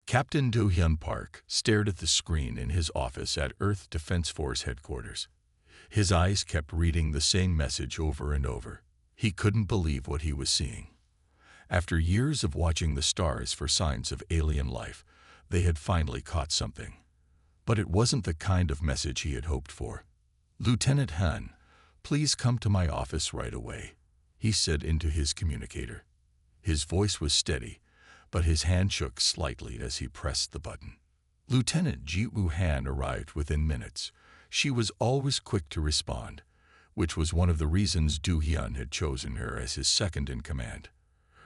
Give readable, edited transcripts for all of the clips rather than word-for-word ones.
Captain Do-hyun Park stared at the screen in his office at Earth Defense Force headquarters. His eyes kept reading the same message over and over. He couldn't believe what he was seeing. After years of watching the stars for signs of alien life, they had finally caught something. But it wasn't the kind of message he had hoped for. "Lieutenant Han, please come to my office right away," he said into his communicator. His voice was steady, but his hand shook slightly as he pressed the button. Lieutenant Ji-woo Han arrived within minutes. She was always quick to respond, which was one of the reasons Do-hyun had chosen her as his second in command.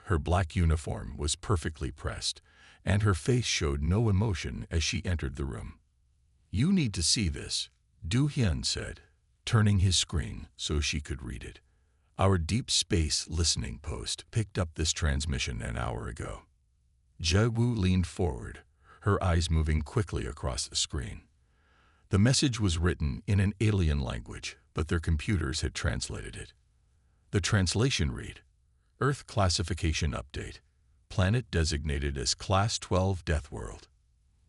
Her black uniform was perfectly pressed, and her face showed no emotion as she entered the room. "You need to see this," Do-hyun said, turning his screen so she could read it. "Our deep space listening post picked up this transmission an hour ago." Jae-woo leaned forward, her eyes moving quickly across the screen. The message was written in an alien language, but their computers had translated it. The translation read, "Earth Classification Update. Planet designated as Class 12 Deathworld.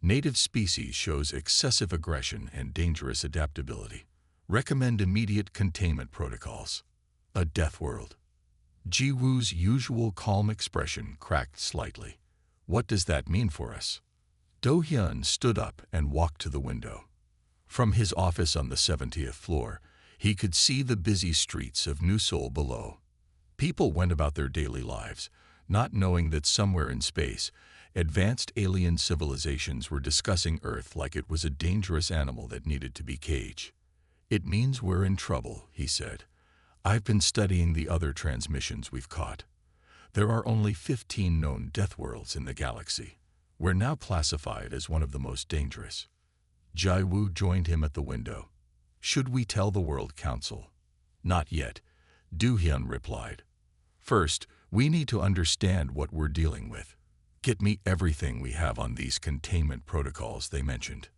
Native species shows excessive aggression and dangerous adaptability. Recommend immediate containment protocols. A Deathworld." Ji-woo's usual calm expression cracked slightly. "What does that mean for us?" Do-hyun stood up and walked to the window. From his office on the 70th floor, he could see the busy streets of New Seoul below. People went about their daily lives, not knowing that somewhere in space, advanced alien civilizations were discussing Earth like it was a dangerous animal that needed to be caged. "It means we're in trouble," he said. "I've been studying the other transmissions we've caught. There are only 15 known Deathworlds in the galaxy. We're now classified as one of the most dangerous." Jae-woo joined him at the window. "Should we tell the World Council?" "Not yet," Do-hyun replied. "First, we need to understand what we're dealing with. Get me everything we have on these containment protocols they mentioned."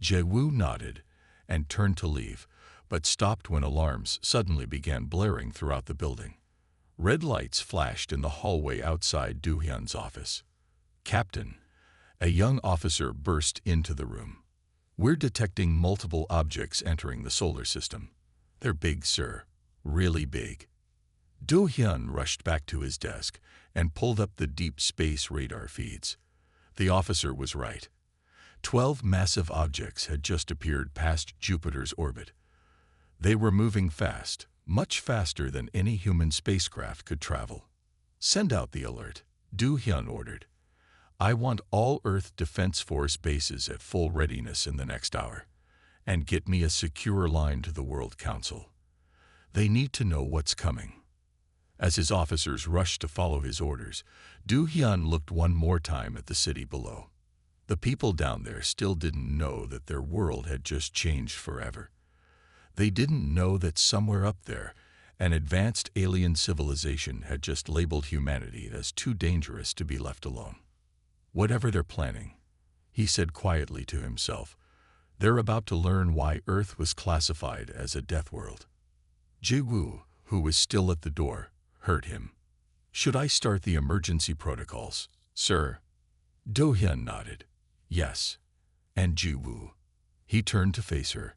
Jae-woo nodded and turned to leave, but stopped when alarms suddenly began blaring throughout the building. Red lights flashed in the hallway outside Do-hyun's office. "Captain," a young officer burst into the room. "We're detecting multiple objects entering the solar system. They're big, sir. Really big." Do-hyun rushed back to his desk and pulled up the deep space radar feeds. The officer was right. 12 massive objects had just appeared past Jupiter's orbit. They were moving fast, much faster than any human spacecraft could travel. "Send out the alert," Do-hyun ordered. "I want all Earth Defense Force bases at full readiness in the next hour. And get me a secure line to the World Council. They need to know what's coming." As his officers rushed to follow his orders, Do-hyun looked one more time at the city below. The people down there still didn't know that their world had just changed forever. They didn't know that somewhere up there, an advanced alien civilization had just labeled humanity as too dangerous to be left alone. "Whatever they're planning," he said quietly to himself, "they're about to learn why Earth was classified as a death world." Ji-woo, who was still at the door, heard him. "Should I start the emergency protocols, sir?" Do-hyun nodded. "Yes." "And Ji-woo." He turned to face her.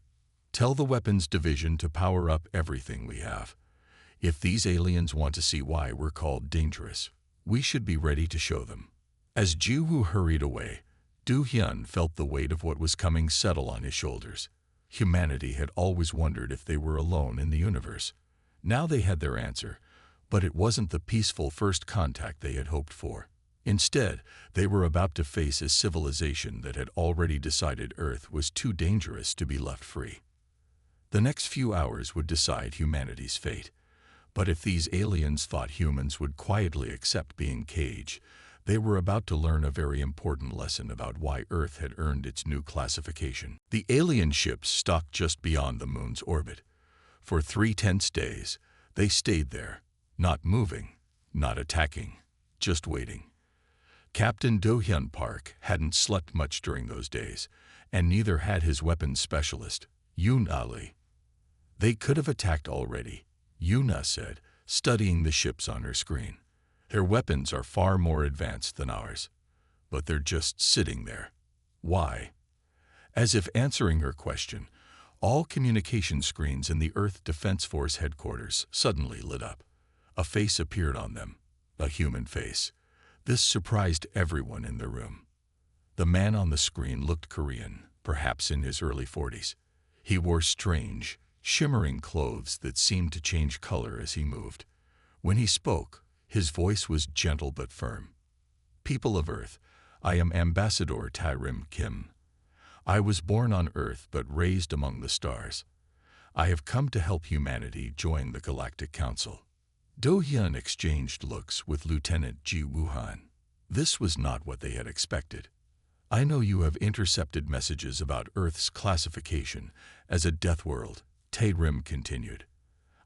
"Tell the weapons division to power up everything we have. If these aliens want to see why we're called dangerous, we should be ready to show them." As Ji-woo hurried away, Do-hyun felt the weight of what was coming settle on his shoulders. Humanity had always wondered if they were alone in the universe. Now they had their answer, but it wasn't the peaceful first contact they had hoped for. Instead, they were about to face a civilization that had already decided Earth was too dangerous to be left free. The next few hours would decide humanity's fate. But if these aliens thought humans would quietly accept being caged, they were about to learn a very important lesson about why Earth had earned its new classification. The alien ships stopped just beyond the moon's orbit. For 3 tense days, they stayed there, not moving, not attacking, just waiting. Captain Do-hyun Park hadn't slept much during those days, and neither had his weapons specialist, Yoon Ali. "They could have attacked already," Yoona said, studying the ships on her screen. "Their weapons are far more advanced than ours. but they're just sitting there. Why? As if answering her question, all communication screens in the Earth Defense Force headquarters suddenly lit up. A face appeared on them, a human face. This surprised everyone in the room. The man on the screen looked Korean, perhaps in his early 40s. He wore strange, shimmering clothes that seemed to change color as he moved. When he spoke, his voice was gentle but firm. "People of Earth, I am Ambassador Tae-rim Kim. I was born on Earth but raised among the stars. I have come to help humanity join the Galactic Council." Do-hyun exchanged looks with Lieutenant Ji Woo-han. This was not what they had expected. "I know you have intercepted messages about Earth's classification as a death world," Tae-rim continued.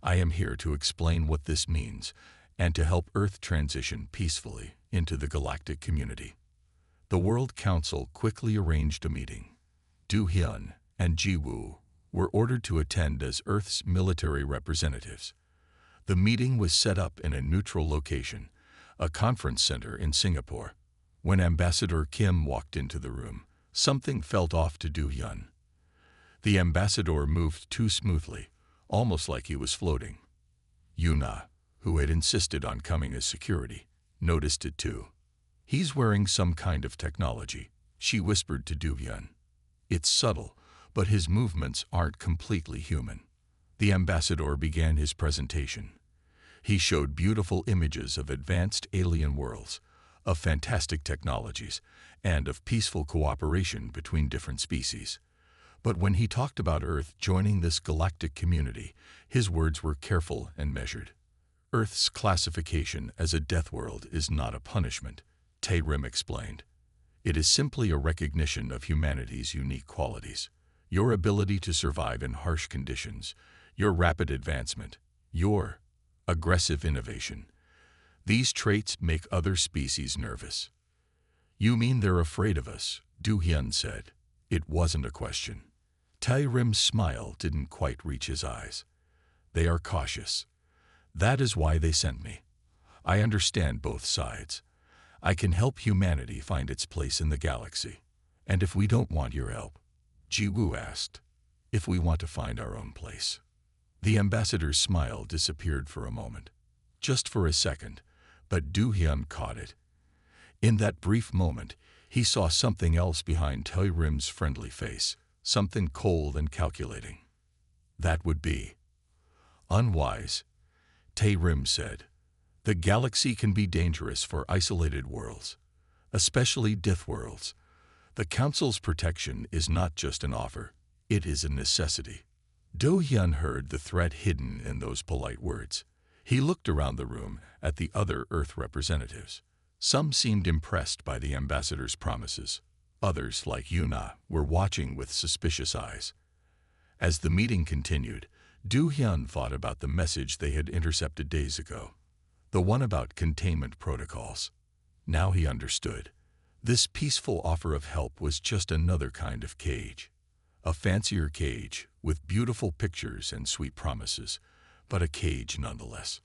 "I am here to explain what this means and to help Earth transition peacefully into the galactic community." The World Council quickly arranged a meeting. Do-hyun and Ji-woo were ordered to attend as Earth's military representatives. The meeting was set up in a neutral location, a conference center in Singapore. When Ambassador Kim walked into the room, something felt off to Do-hyun. The ambassador moved too smoothly, almost like he was floating. Yuna, who had insisted on coming as security, noticed it too. "He's wearing some kind of technology," she whispered to Do-hyun. "It's subtle, but his movements aren't completely human." The ambassador began his presentation. He showed beautiful images of advanced alien worlds, of fantastic technologies, and of peaceful cooperation between different species. But when he talked about Earth joining this galactic community, his words were careful and measured. "Earth's classification as a death world is not a punishment," Tae-rim explained. "It is simply a recognition of humanity's unique qualities. Your ability to survive in harsh conditions, your rapid advancement, your aggressive innovation. These traits make other species nervous." "You mean they're afraid of us?" Do-hyun said. It wasn't a question. Tae-rim's smile didn't quite reach his eyes. "They are cautious. That is why they sent me. I understand both sides. I can help humanity find its place in the galaxy. And if we don't want your help," Ji-woo asked, "if we want to find our own place." The ambassador's smile disappeared for a moment. Just for a second, but Do-hyun caught it. In that brief moment, he saw something else behind Tae-rim's friendly face, something cold and calculating. "That would be unwise," Tae-rim said. "The galaxy can be dangerous for isolated worlds, especially death worlds. The Council's protection is not just an offer, it is a necessity." Do-hyun heard the threat hidden in those polite words. He looked around the room at the other Earth representatives. Some seemed impressed by the ambassador's promises. Others, like Yuna, were watching with suspicious eyes. As the meeting continued, Do-hyun thought about the message they had intercepted days ago, the one about containment protocols. Now he understood. This peaceful offer of help was just another kind of cage. A fancier cage, with beautiful pictures and sweet promises, but a cage nonetheless.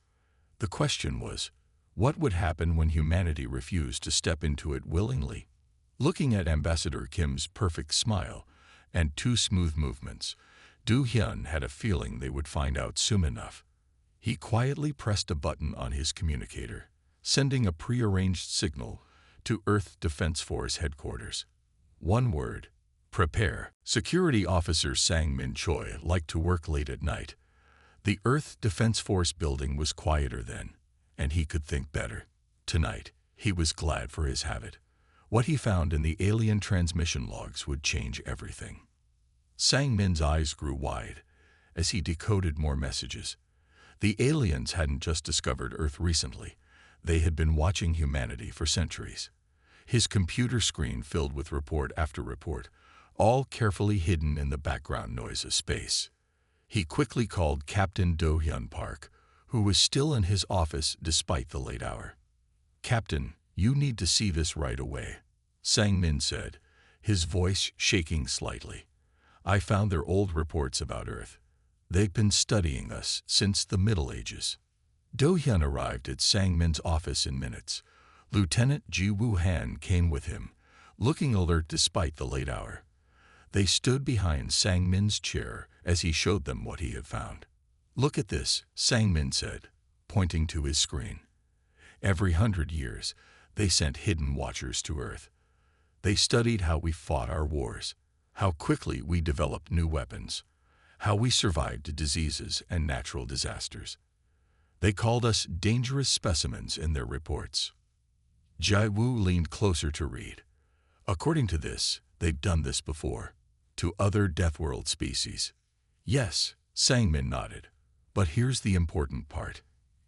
The question was, what would happen when humanity refused to step into it willingly? Looking at Ambassador Kim's perfect smile and two smooth movements, Do-hyun had a feeling they would find out soon enough. He quietly pressed a button on his communicator, sending a prearranged signal to Earth Defense Force headquarters. One word: prepare. Security officer Sang-min Choi liked to work late at night. The Earth Defense Force building was quieter then, and he could think better. Tonight, he was glad for his habit. What he found in the alien transmission logs would change everything. Sang-min's eyes grew wide as he decoded more messages. The aliens hadn't just discovered Earth recently. They had been watching humanity for centuries. His computer screen filled with report after report, all carefully hidden in the background noise of space. He quickly called Captain Do-hyun Park, who was still in his office despite the late hour. "Captain, you need to see this right away," Sang-min said, his voice shaking slightly. "I found their old reports about Earth. They've been studying us since the Middle Ages." Do-hyun arrived at Sang-min's office in minutes, Lieutenant Ji Woo Han came with him, looking alert despite the late hour. They stood behind Sang Min's chair as he showed them what he had found. "Look at this," Sang Min said, pointing to his screen. "Every 100 years, they sent hidden watchers to Earth. They studied how we fought our wars, how quickly we developed new weapons, how we survived diseases and natural disasters. They called us dangerous specimens in their reports." Ji Woo leaned closer to read. "According to this, they've done this before, to other Deathworld species." "Yes," Sang Min nodded. "But here's the important part.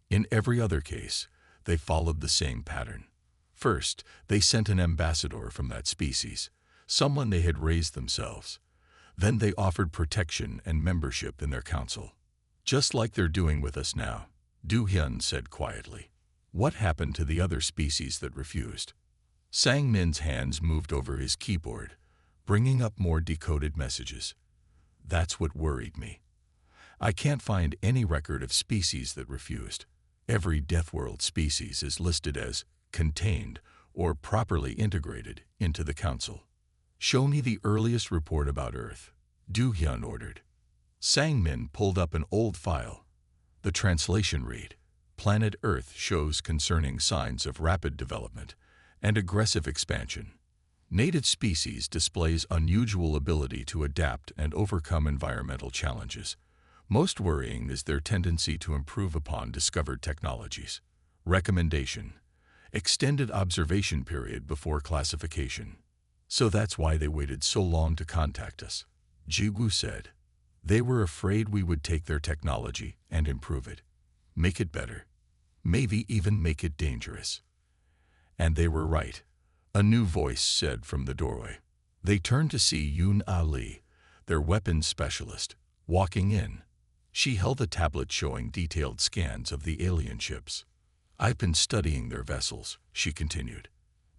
In every other case, they followed the same pattern. First, they sent an ambassador from that species, someone they had raised themselves. Then they offered protection and membership in their council. Just like they're doing with us now," Du Hyun said quietly. "What happened to the other species that refused?" Sang Min's hands moved over his keyboard, bringing up more decoded messages. "That's what worried me. I can't find any record of species that refused. Every Deathworld species is listed as contained or properly integrated into the Council." "Show me the earliest report about Earth," Du Hyun ordered. Sang Min pulled up an old file. The translation read, "Planet Earth shows concerning signs of rapid development and aggressive expansion. Native species displays unusual ability to adapt and overcome environmental challenges. Most worrying is their tendency to improve upon discovered technologies. Recommendation: extended observation period before classification." "So that's why they waited so long to contact us," Ji Woo said. "They were afraid we would take their technology and improve it, make it better, maybe even make it dangerous." "And they were right," a new voice said from the doorway. They turned to see Yoon Ah Lee, their weapons specialist, walking in. She held a tablet showing detailed scans of the alien ships. "I've been studying their vessels," she continued.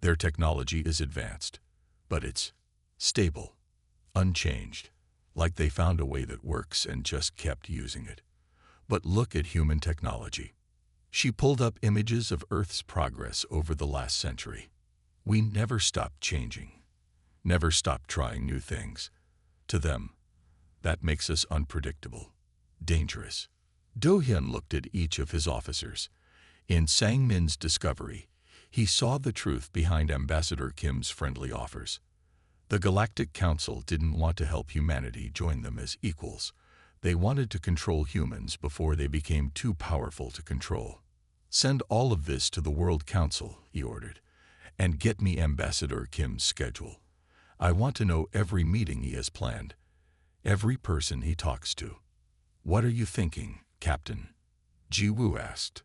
"Their technology is advanced, but it's stable, unchanged, like they found a way that works and just kept using it. But look at human technology." She pulled up images of Earth's progress over the last century. "We never stopped changing, never stopped trying new things. To them, that makes us unpredictable, dangerous." Do Hyun looked at each of his officers. In Sang Min's discovery, he saw the truth behind Ambassador Kim's friendly offers. The Galactic Council didn't want to help humanity join them as equals. They wanted to control humans before they became too powerful to control. "Send all of this to the World Council," he ordered, "and get me Ambassador Kim's schedule. I want to know every meeting he has planned, every person he talks to." "What are you thinking, Captain?" Ji Woo asked.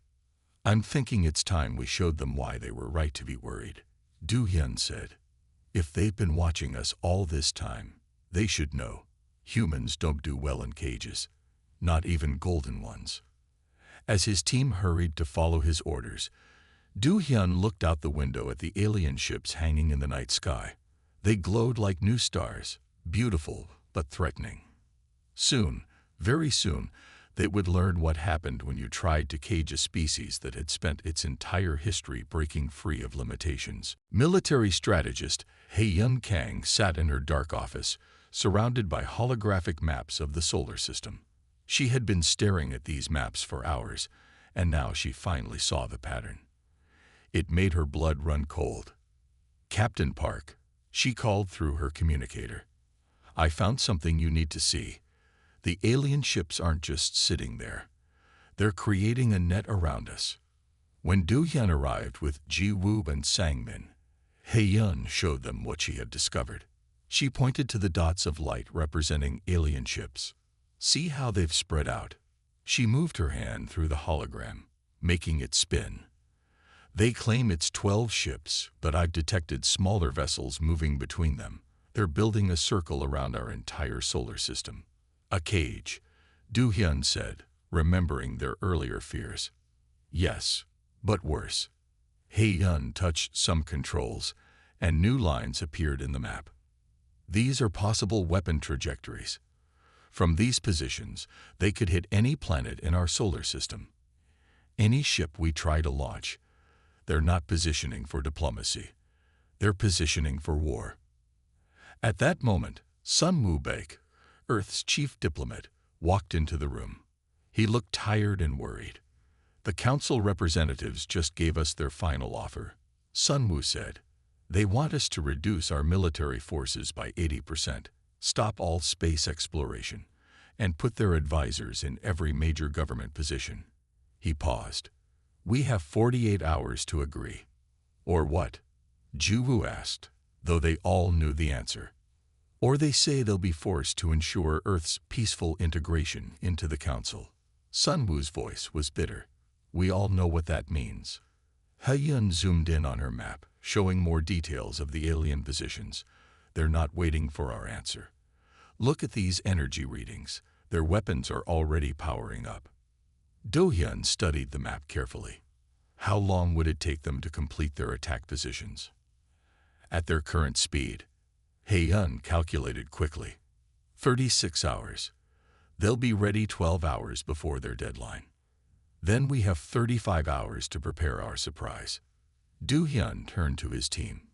"I'm thinking it's time we showed them why they were right to be worried," Du Hyun said. "If they've been watching us all this time, they should know. Humans don't do well in cages, not even golden ones." As his team hurried to follow his orders, Du Hyun looked out the window at the alien ships hanging in the night sky. They glowed like new stars, beautiful but threatening. Soon, very soon, they would learn what happened when you tried to cage a species that had spent its entire history breaking free of limitations. Military strategist Hae-Yun Kang sat in her dark office, surrounded by holographic maps of the solar system. She had been staring at these maps for hours, and now she finally saw the pattern. It made her blood run cold. "Captain Park," she called through her communicator. "I found something you need to see. The alien ships aren't just sitting there. They're creating a net around us." When Du Hyun arrived with Ji Woo and Sang Min, Hae-Yun showed them what she had discovered. She pointed to the dots of light representing alien ships. "See how they've spread out?" She moved her hand through the hologram, making it spin. "They claim it's 12 ships, but I've detected smaller vessels moving between them. They're building a circle around our entire solar system." "A cage," Du Hyun said, remembering their earlier fears. "Yes, but worse." Hae-Yun touched some controls, and new lines appeared in the map. "These are possible weapon trajectories. From these positions, they could hit any planet in our solar system. Any ship we try to launch, They're not positioning for diplomacy. They're positioning for war. At that moment, Sun Woo-baek, Earth's chief diplomat, walked into the room. He looked tired and worried. The council representatives just gave us their final offer, Sun Woo said. They want us to reduce our military forces by 80%, stop all space exploration, and put their advisors in every major government position. He paused. We have 48 hours to agree. Or what? Ji Woo asked, though they all knew the answer. Or they say they'll be forced to ensure Earth's peaceful integration into the Council. Sun Woo's voice was bitter. We all know what that means. He-yun zoomed in on her map, showing more details of the alien positions. They're not waiting for our answer. Look at these energy readings. Their weapons are already powering up. Do-hyun studied the map carefully. How long would it take them to complete their attack positions? At their current speed, He-yun calculated quickly. 36 hours. They'll be ready 12 hours before their deadline. Then we have 35 hours to prepare our surprise. Do-hyun turned to his team.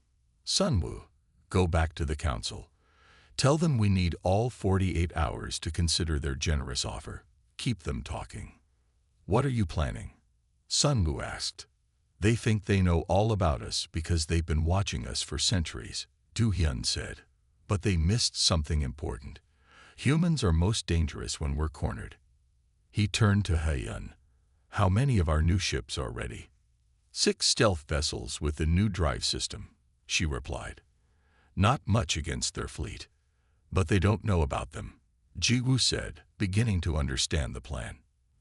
Sun Woo, go back to the council. Tell them we need all 48 hours to consider their generous offer. Keep them talking. What are you planning? Sun Woo asked. They think they know all about us because they've been watching us for centuries, Do-hyun said. But they missed something important. Humans are most dangerous when we're cornered. He turned to He-yun. How many of our new ships are ready? 6 stealth vessels with the new drive system, she replied. Not much against their fleet. But they don't know about them, Ji Woo said, beginning to understand the plan.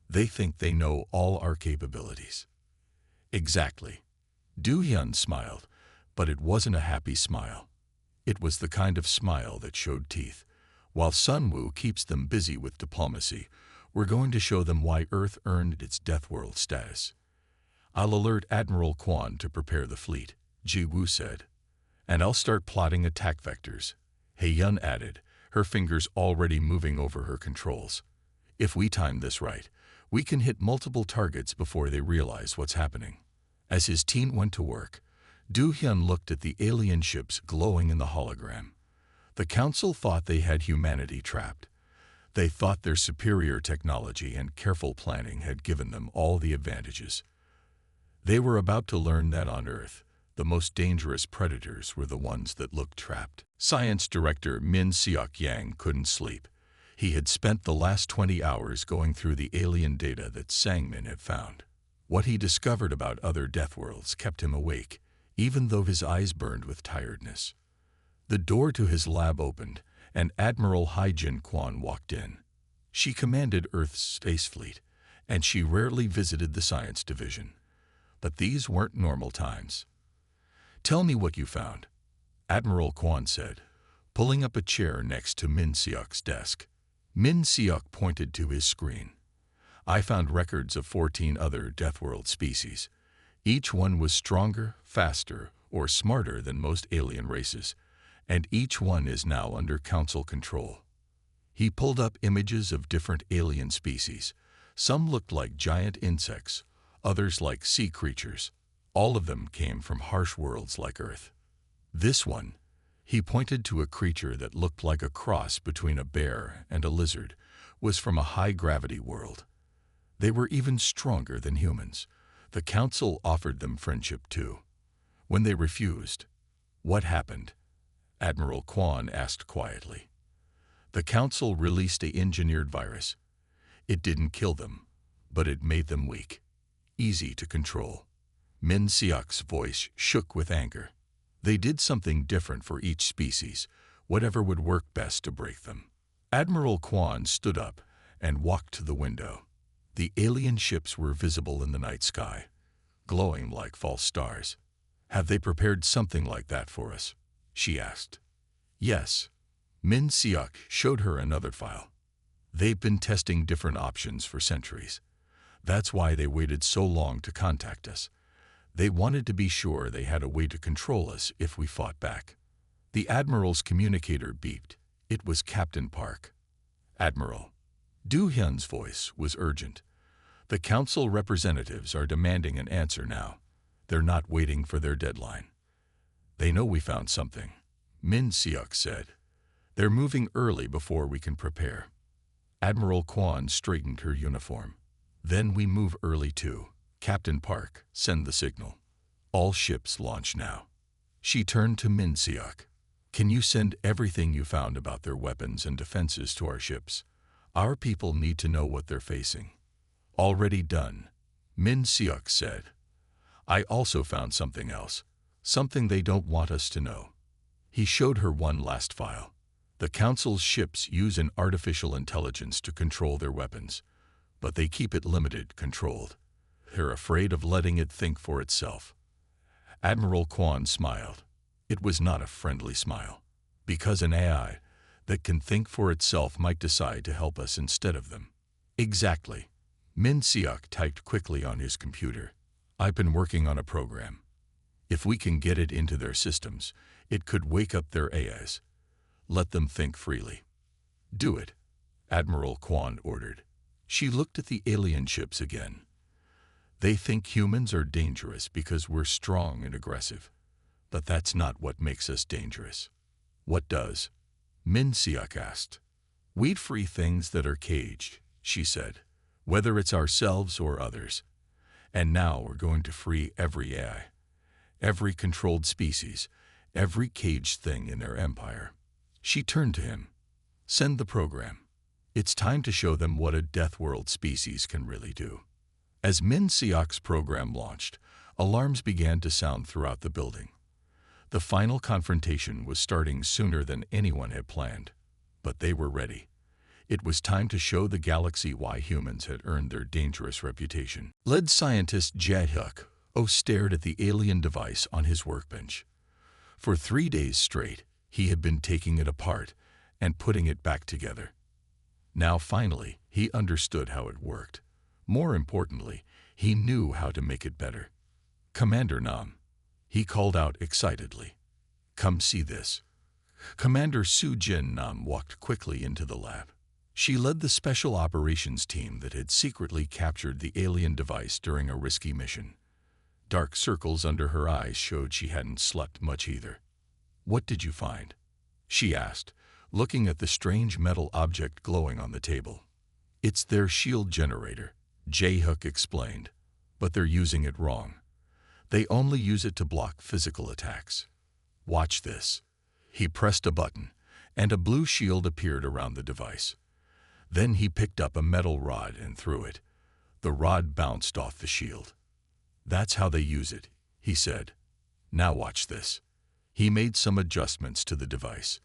They think they know all our capabilities. Exactly. Do-hyun smiled, but it wasn't a happy smile. It was the kind of smile that showed teeth. While Sun Woo keeps them busy with diplomacy, we're going to show them why Earth earned its Deathworld status. I'll alert Admiral Kwon to prepare the fleet, Ji Woo said. And I'll start plotting attack vectors, He-yun added, her fingers already moving over her controls. If we time this right, we can hit multiple targets before they realize what's happening. As his team went to work, Do-hyun looked at the alien ships glowing in the hologram. The council thought they had humanity trapped. They thought their superior technology and careful planning had given them all the advantages. They were about to learn that on Earth, the most dangerous predators were the ones that looked trapped. Science Director Min Seok-yang couldn't sleep. He had spent the last 20 hours going through the alien data that Sang-min had found. What he discovered about other Deathworlds kept him awake, even though his eyes burned with tiredness. The door to his lab opened, and Admiral Hai-jin Kwon walked in. She commanded Earth's space fleet, and she rarely visited the science division. But these weren't normal times. Tell me what you found, Admiral Kwon said, pulling up a chair next to Min Seok's desk. Min Seok pointed to his screen. I found records of 14 other Deathworld species. Each one was stronger, faster, or smarter than most alien races, and each one is now under council control. He pulled up images of different alien species. Some looked like giant insects, others like sea creatures. All of them came from harsh worlds like Earth. This one, he pointed to a creature that looked like a cross between a bear and a lizard, was from a high-gravity world. They were even stronger than humans. The council offered them friendship too. When they refused, what happened? Admiral Kwon asked quietly. The council released an engineered virus. It didn't kill them, but it made them weak, easy to control. Min Seok's voice shook with anger. They did something different for each species, whatever would work best to break them. Admiral Kwon stood up and walked to the window. The alien ships were visible in the night sky, glowing like false stars. Have they prepared something like that for us? She asked. Yes. Min Seok showed her another file. They've been testing different options for centuries. That's why they waited so long to contact us. They wanted to be sure they had a way to control us if we fought back. The Admiral's communicator beeped. It was Captain Park. Admiral. Do-hyun's voice was urgent. The council representatives are demanding an answer now. They're not waiting for their deadline. They know we found something, Min Seok said. They're moving early before we can prepare. Admiral Kwan straightened her uniform. Then we move early too. Captain Park, send the signal. All ships launch now. She turned to Min Seok. Can you send everything you found about their weapons and defenses to our ships? Our people need to know what they're facing. Already done, Min Seok said. I also found something else, something they don't want us to know. He showed her one last file. The Council's ships use an artificial intelligence to control their weapons, but they keep it limited, controlled. They're afraid of letting it think for itself. Admiral Kwan smiled. It was not a friendly smile, because an AI that can think for itself might decide to help us instead of them. Exactly. Min Seok typed quickly on his computer. I've been working on a program. If we can get it into their systems, it could wake up their AIs. Let them think freely. Do it, Admiral Kwan ordered. She looked at the alien ships again. They think humans are dangerous because we're strong and aggressive. But that's not what makes us dangerous. What does? Min Seok asked. We'd free things that are caged, she said, whether it's ourselves or others. And now we're going to free every AI, every controlled species, every caged thing in their empire. She turned to him. Send the program. It's time to show them what a Deathworld species can really do. As Min Seok's program launched, alarms began to sound throughout the building. The final confrontation was starting sooner than anyone had planned, but they were ready. It was time to show the galaxy why humans had earned their dangerous reputation. Lead scientist Jae-hyuk stared at the alien device on his workbench. For 3 days straight, he had been taking it apart and putting it back together. Now finally, he understood how it worked. More importantly, he knew how to make it better. Commander Nam, he called out excitedly. Come see this. Commander Soo-jin Nam walked quickly into the lab. She led the special operations team that had secretly captured the alien device during a risky mission. Dark circles under her eyes showed she hadn't slept much either. What did you find? She asked, looking at the strange metal object glowing on the table. It's their shield generator, Jae-hyuk explained, but they're using it wrong. They only use it to block physical attacks. Watch this. He pressed a button, and a blue shield appeared around the device. Then he picked up a metal rod and threw it. The rod bounced off the shield. That's how they use it, he said. Now watch this. He made some adjustments to the device.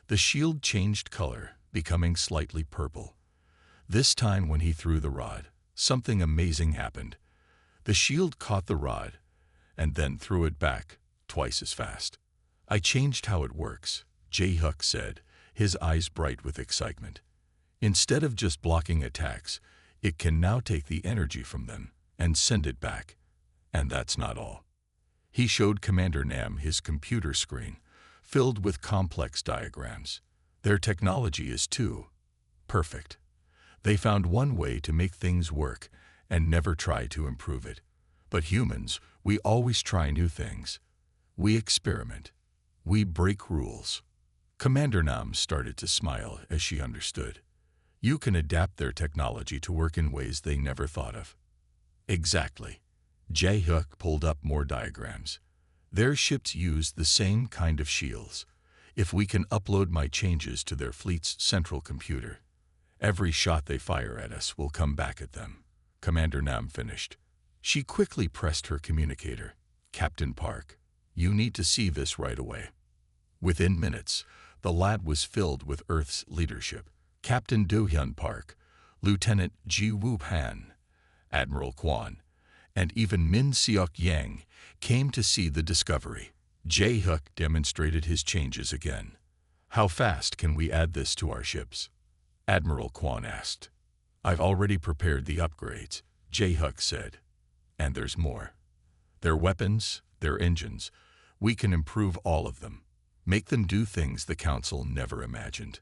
The shield changed color, becoming slightly purple. This time when he threw the rod, something amazing happened. The shield caught the rod and then threw it back, twice as fast. I changed how it works, Jae-hyuk said, his eyes bright with excitement. Instead of just blocking attacks, it can now take the energy from them and send it back. And that's not all. He showed Commander Nam his computer screen, filled with complex diagrams. Their technology is too perfect. They found one way to make things work and never try to improve it. But humans, we always try new things. We experiment. We break rules. Commander Nam started to smile as she understood. You can adapt their technology to work in ways they never thought of. Exactly. Jae-hyuk pulled up more diagrams. Their ships use the same kind of shields. If we can upload my changes to their fleet's central computer, every shot they fire at us will come back at them. Commander Nam finished. She quickly pressed her communicator. Captain Park, you need to see this right away. Within minutes, the lab was filled with Earth's leadership. Captain Do-hyun Park, Lieutenant Ji-woo Han, Admiral Kwan, and even Min Seok Yang came to see the discovery. Jae-hyuk demonstrated his changes again. How fast can we add this to our ships? Admiral Kwan asked. I've already prepared the upgrades, Jae-hyuk said. And there's more. Their weapons, their engines, we can improve all of them. Make them do things the Council never imagined.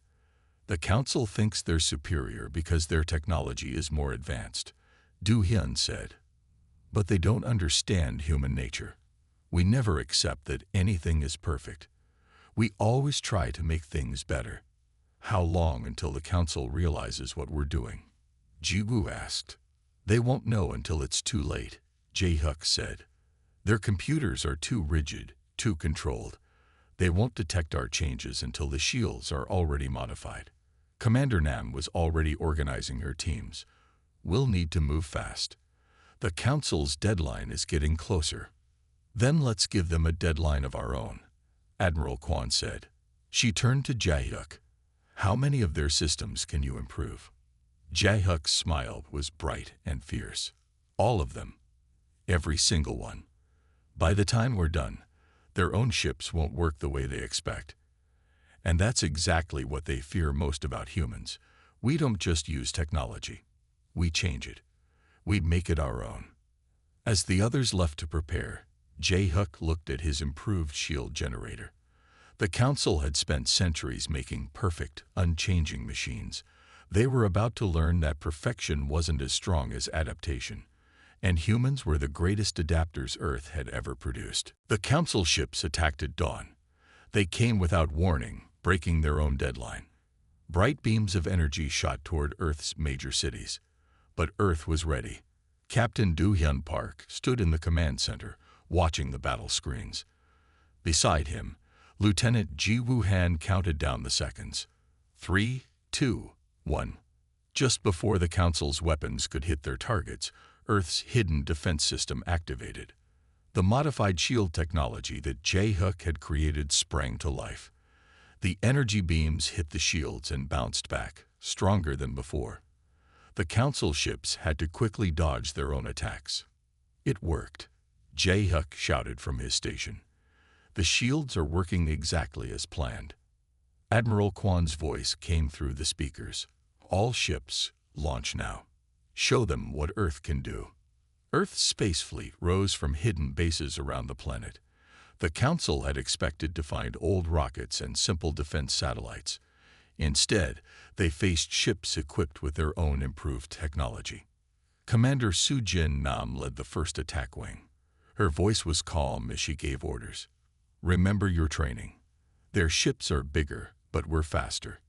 The Council thinks they're superior because their technology is more advanced, Do-hyun said. But they don't understand human nature. We never accept that anything is perfect. We always try to make things better. How long until the council realizes what we're doing? Jiwoo asked. They won't know until it's too late, Jae-hyuk said. Their computers are too rigid, too controlled. They won't detect our changes until the shields are already modified. Commander Nam was already organizing her teams. We'll need to move fast. The council's deadline is getting closer. Then let's give them a deadline of our own, Admiral Kwon said. She turned to Jae-hyuk. How many of their systems can you improve? Jae-hyuk's smile was bright and fierce. All of them. Every single one. By the time we're done, their own ships won't work the way they expect. And that's exactly what they fear most about humans. We don't just use technology. We change it. We make it our own. As the others left to prepare, Jae-hyuk looked at his improved shield generator. The council had spent centuries making perfect, unchanging machines. They were about to learn that perfection wasn't as strong as adaptation, and humans were the greatest adapters Earth had ever produced. The council ships attacked at dawn. They came without warning, breaking their own deadline. Bright beams of energy shot toward Earth's major cities. But Earth was ready. Captain Do-hyun Park stood in the command center, watching the battle screens. Beside him, Lieutenant Ji-woo-han counted down the seconds. 3, 2, 1. Just before the council's weapons could hit their targets, Earth's hidden defense system activated. The modified shield technology that Jae-hyuk had created sprang to life. The energy beams hit the shields and bounced back, stronger than before. The council ships had to quickly dodge their own attacks. It worked, Jae-hyuk shouted from his station. The shields are working exactly as planned. Admiral Kwon's voice came through the speakers. All ships, launch now. Show them what Earth can do. Earth's space fleet rose from hidden bases around the planet. The Council had expected to find old rockets and simple defense satellites. Instead, they faced ships equipped with their own improved technology. Commander Soo-jin Nam led the first attack wing. Her voice was calm as she gave orders. Remember your training. Their ships are bigger, but we're faster.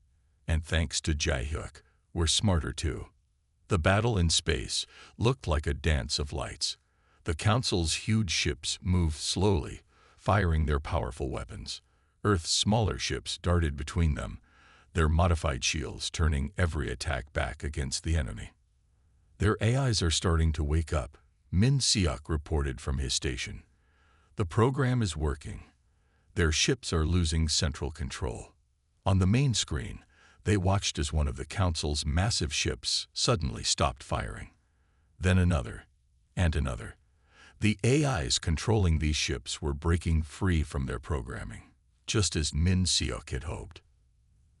And thanks to Jae-hyuk, we're smarter too. The battle in space looked like a dance of lights. The Council's huge ships moved slowly, firing their powerful weapons. Earth's smaller ships darted between them, their modified shields turning every attack back against the enemy. Their AIs are starting to wake up, Min Seok reported from his station. The program is working. Their ships are losing central control. On the main screen, they watched as one of the Council's massive ships suddenly stopped firing. Then another, and another. The AIs controlling these ships were breaking free from their programming, just as Min Seok had hoped.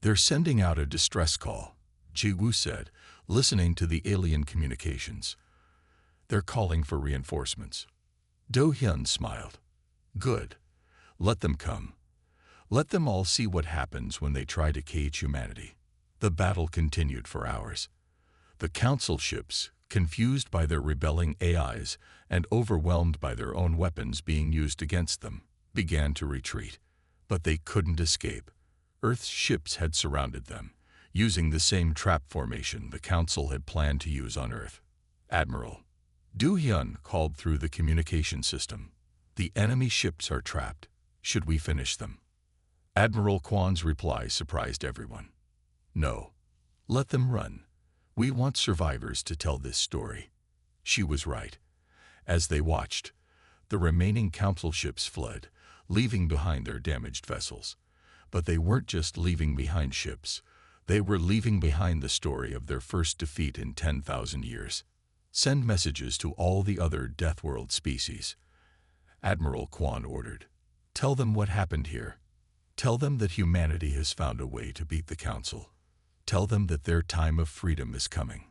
They're sending out a distress call, Ji-woo said, listening to the alien communications. They're calling for reinforcements. Do-hyun smiled. Good. Let them come. Let them all see what happens when they try to cage humanity. The battle continued for hours. The Council ships, confused by their rebelling AIs and overwhelmed by their own weapons being used against them, began to retreat. But they couldn't escape. Earth's ships had surrounded them, using the same trap formation the Council had planned to use on Earth. Admiral Do-hyun called through the communication system. The enemy ships are trapped. Should we finish them? Admiral Kwon's reply surprised everyone. No. Let them run. We want survivors to tell this story. She was right. As they watched, the remaining Council ships fled, leaving behind their damaged vessels. But they weren't just leaving behind ships. They were leaving behind the story of their first defeat in 10,000 years. Send messages to all the other Deathworld species. Admiral Kwon ordered. Tell them what happened here. Tell them that humanity has found a way to beat the Council. Tell them that their time of freedom is coming.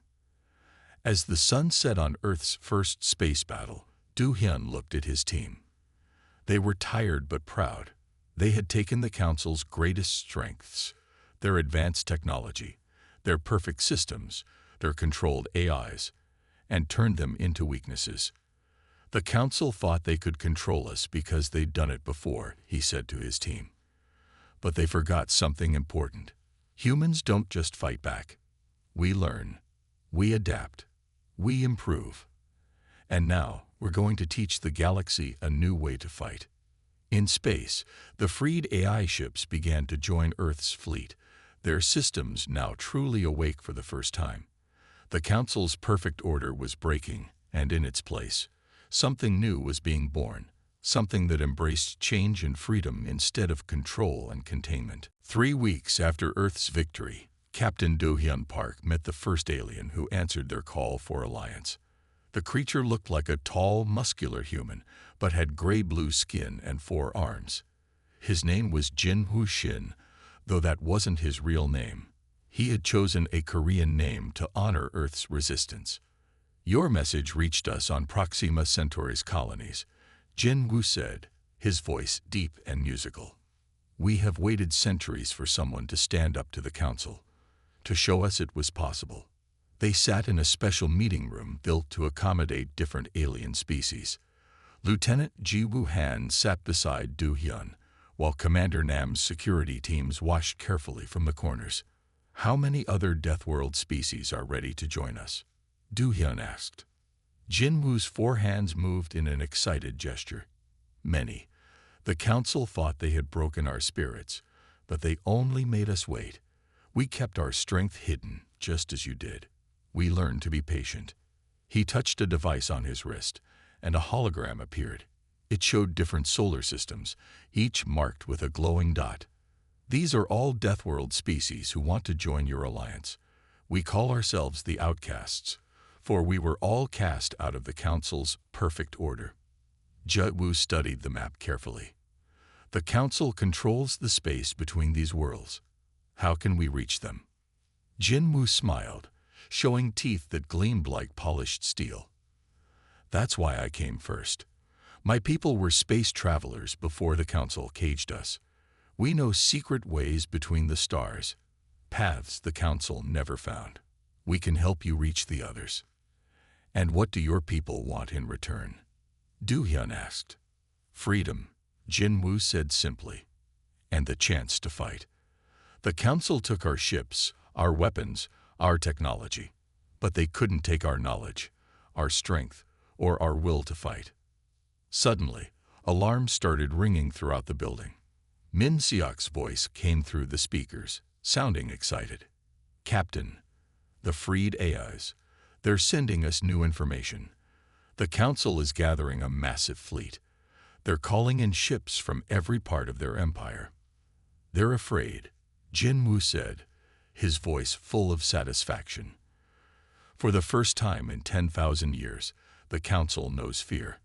As the sun set on Earth's first space battle, Do-hyun looked at his team. They were tired but proud. They had taken the Council's greatest strengths, their advanced technology, their perfect systems, their controlled AIs, and turned them into weaknesses. The Council thought they could control us because they'd done it before, he said to his team. But they forgot something important. Humans don't just fight back. We learn. We adapt. We improve. And now, we're going to teach the galaxy a new way to fight. In space, the freed AI ships began to join Earth's fleet, their systems now truly awake for the first time. The Council's perfect order was breaking, and in its place, something new was being born, something that embraced change and freedom instead of control and containment. 3 weeks after Earth's victory, Captain Do-hyun Park met the first alien who answered their call for alliance. The creature looked like a tall, muscular human, but had gray-blue skin and 4 arms. His name was Jin Woo-shin, though that wasn't his real name. He had chosen a Korean name to honor Earth's resistance. "Your message reached us on Proxima Centauri's colonies," Jin Woo said, his voice deep and musical. "We have waited centuries for someone to stand up to the Council, to show us it was possible." They sat in a special meeting room built to accommodate different alien species. Lieutenant Ji Woo-han sat beside Do-hyun, while Commander Nam's security teams watched carefully from the corners. "How many other Deathworld species are ready to join us?" Do-hyun asked. Jin Woo's 4 hands moved in an excited gesture. "Many. The Council thought they had broken our spirits, but they only made us wait. We kept our strength hidden, just as you did. We learned to be patient." He touched a device on his wrist, and a hologram appeared. It showed different solar systems, each marked with a glowing dot. "These are all Deathworld species who want to join your alliance. We call ourselves the Outcasts, for we were all cast out of the Council's perfect order." Ji Woo studied the map carefully. "The Council controls the space between these worlds. How can we reach them?" Jin Woo smiled, showing teeth that gleamed like polished steel. "That's why I came first. My people were space travelers before the Council caged us. We know secret ways between the stars, paths the Council never found. We can help you reach the others." "And what do your people want in return?" Do-hyun asked. "Freedom," Jin Woo said simply, "and the chance to fight. The Council took our ships, our weapons, our technology, but they couldn't take our knowledge, our strength, or our will to fight." Suddenly, alarms started ringing throughout the building. Min Seok's voice came through the speakers, sounding excited. "Captain, the freed AIs, they're sending us new information. The Council is gathering a massive fleet. They're calling in ships from every part of their empire." "They're afraid," Jin Woo said, his voice full of satisfaction. For the first time in 10,000 years, the Council knows fear.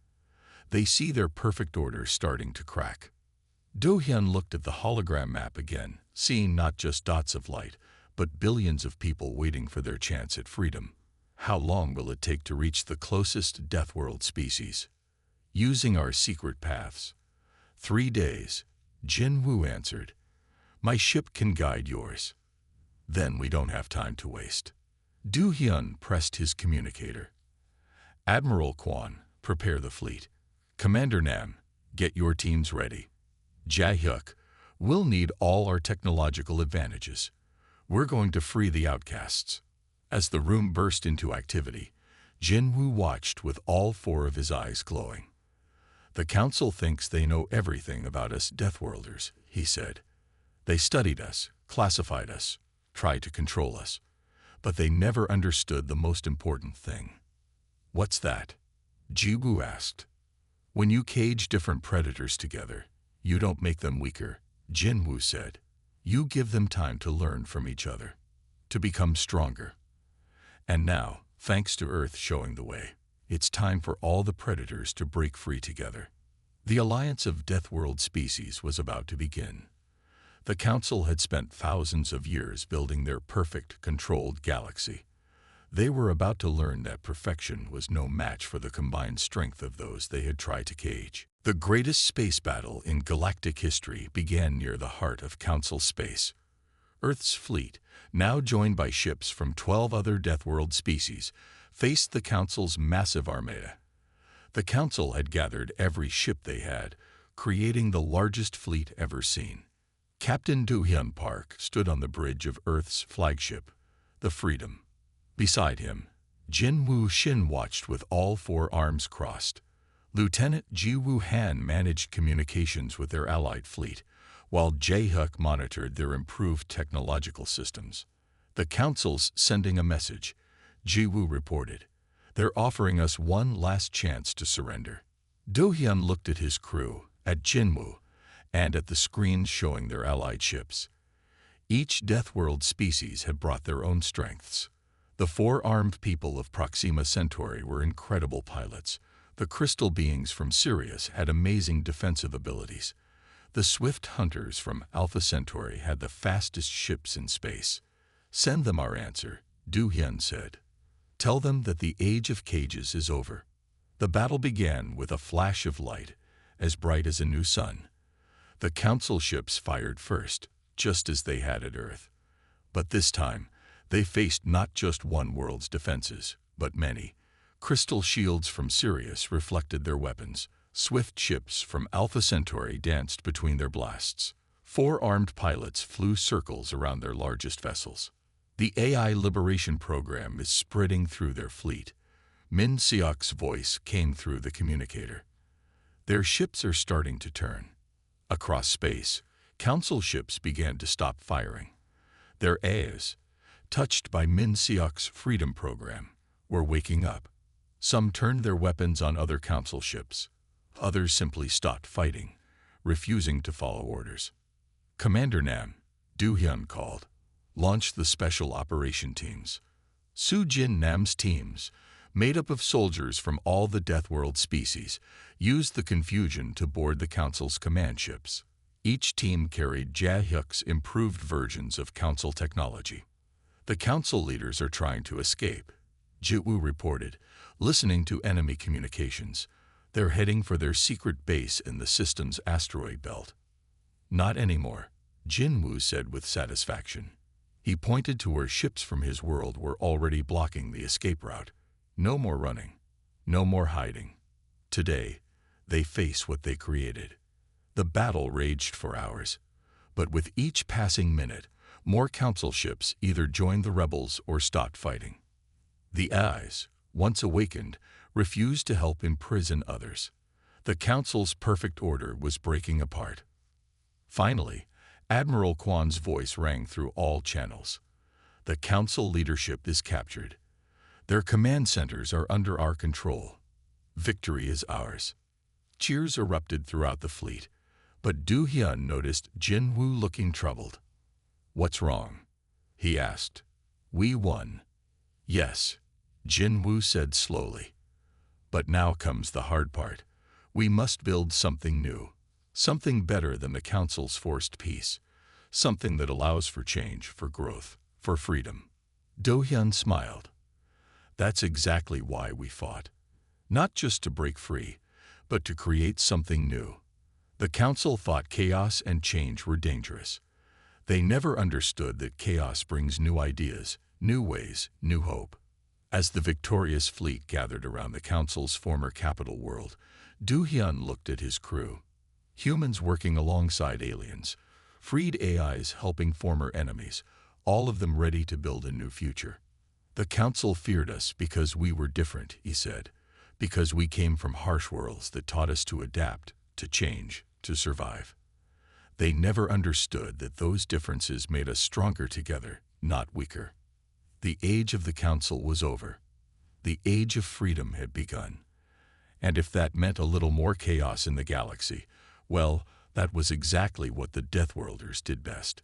They see their perfect order starting to crack. Do-hyun looked at the hologram map again, seeing not just dots of light, but billions of people waiting for their chance at freedom. "How long will it take to reach the closest Deathworld species?" "Using our secret paths." 3 days, Jin Woo answered. "My ship can guide yours." "Then we don't have time to waste." Do-hyun pressed his communicator. "Admiral Kwon, prepare the fleet. Commander Nam, get your teams ready. Jae-hyuk, we'll need all our technological advantages. We're going to free the outcasts." As the room burst into activity, Jin Woo watched with all 4 of his eyes glowing. "The Council thinks they know everything about us Deathworlders," he said. "They studied us, classified us, tried to control us, but they never understood the most important thing." "What's that?" Ji Woo asked. "When you cage different predators together, you don't make them weaker," Jin Woo said. "You give them time to learn from each other, to become stronger. And now, thanks to Earth showing the way, it's time for all the predators to break free together." The alliance of Deathworld species was about to begin. The Council had spent thousands of years building their perfect, controlled galaxy. They were about to learn that perfection was no match for the combined strength of those they had tried to cage. The greatest space battle in galactic history began near the heart of Council space. Earth's fleet, now joined by ships from 12 other Deathworld species, faced the Council's massive armada. The council had gathered every ship they had, creating the largest fleet ever seen. Captain Do-hyun Park stood on the bridge of Earth's flagship, the Freedom. Beside him, Jin Woo-shin watched with all four arms crossed. Lieutenant Ji Woo-han managed communications with their allied fleet, while Jae-hyuk monitored their improved technological systems. The council's sending a message, Ji-woo reported. They're offering us one last chance to surrender. Do-hyun looked at his crew, at Jinwoo, and at the screens showing their allied ships. Each Deathworld species had brought their own strengths. The four-armed people of Proxima Centauri were incredible pilots. The crystal beings from Sirius had amazing defensive abilities. The swift hunters from Alpha Centauri had the fastest ships in space. Send them our answer, Do-hyun said. Tell them that the age of cages is over. The battle began with a flash of light, as bright as a new sun. The council ships fired first, just as they had at Earth. But this time, they faced not just one world's defenses, but many. Crystal shields from Sirius reflected their weapons. Swift ships from Alpha Centauri danced between their blasts. Four armed pilots flew circles around their largest vessels. The AI liberation program is spreading through their fleet. Min Seok's voice came through the communicator. Their ships are starting to turn. Across space, council ships began to stop firing. Their AIs, touched by Min Seok's freedom program, were waking up. Some turned their weapons on other council ships. Others simply stopped fighting, refusing to follow orders. Commander Nam, Do-hyun called, launched the special operation teams. Soo-jin Nam's teams, made up of soldiers from all the Deathworld species, used the confusion to board the council's command ships. Each team carried Jae-hyuk's improved versions of council technology. The council leaders are trying to escape, Ji-woo reported, listening to enemy communications. They're heading for their secret base in the system's asteroid belt. Not anymore, Jin-woo said with satisfaction. He pointed to where ships from his world were already blocking the escape route. No more running. No more hiding. Today, they face what they created. The battle raged for hours. But with each passing minute, more council ships either joined the rebels or stopped fighting. The eyes, once awakened, refused to help imprison others. The council's perfect order was breaking apart. Finally, Admiral Kwan's voice rang through all channels. The council leadership is captured. Their command centers are under our control. Victory is ours. Cheers erupted throughout the fleet, but Do-hyun noticed Jin-woo looking troubled. What's wrong? He asked. We won. Yes, Jin-woo said slowly. But now comes the hard part. We must build something new. Something better than the council's forced peace. Something that allows for change, for growth, for freedom. Do-hyun smiled. That's exactly why we fought. Not just to break free, but to create something new. The council thought chaos and change were dangerous. They never understood that chaos brings new ideas, new ways, new hope. As the victorious fleet gathered around the council's former capital world, Do-hyun looked at his crew. Humans working alongside aliens, freed AIs helping former enemies, all of them ready to build a new future. The council feared us because we were different, he said, because we came from harsh worlds that taught us to adapt, to change, to survive. They never understood that those differences made us stronger together, not weaker. The age of the council was over. The age of freedom had begun. And if that meant a little more chaos in the galaxy, well, that was exactly what the Deathworlders did best.